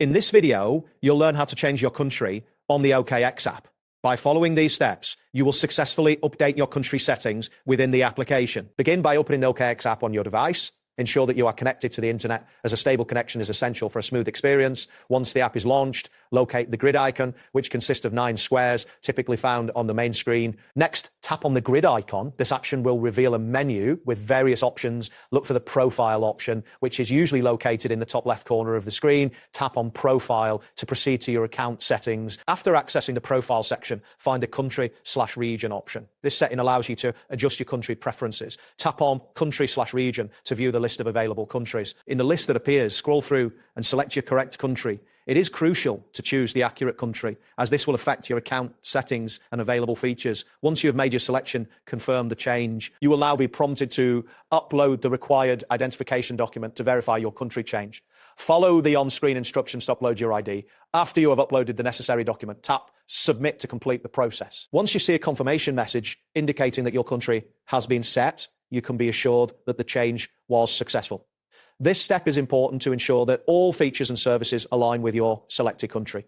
In this video, you'll learn how to change your country on the OKX app. By following these steps, you will successfully update your country settings within the application. Begin by opening the OKX app on your device. Ensure that you are connected to the internet, as a stable connection is essential for a smooth experience. Once the app is launched, locate the grid icon, which consists of 9 squares, typically found on the main screen. Next, tap on the grid icon. This action will reveal a menu with various options. Look for the profile option, which is usually located in the top left corner of the screen. Tap on profile to proceed to your account settings. After accessing the profile section, find the country/region option. This setting allows you to adjust your country preferences. Tap on country/region to view the list of available countries. In the list that appears, scroll through and select your correct country. It is crucial to choose the accurate country, as this will affect your account settings and available features. Once you have made your selection, confirm the change. You will now be prompted to upload the required identification document to verify your country change. Follow the on-screen instructions to upload your ID. After you have uploaded the necessary document, tap Submit to complete the process. Once you see a confirmation message indicating that your country has been set, you can be assured that the change was successful. This step is important to ensure that all features and services align with your selected country.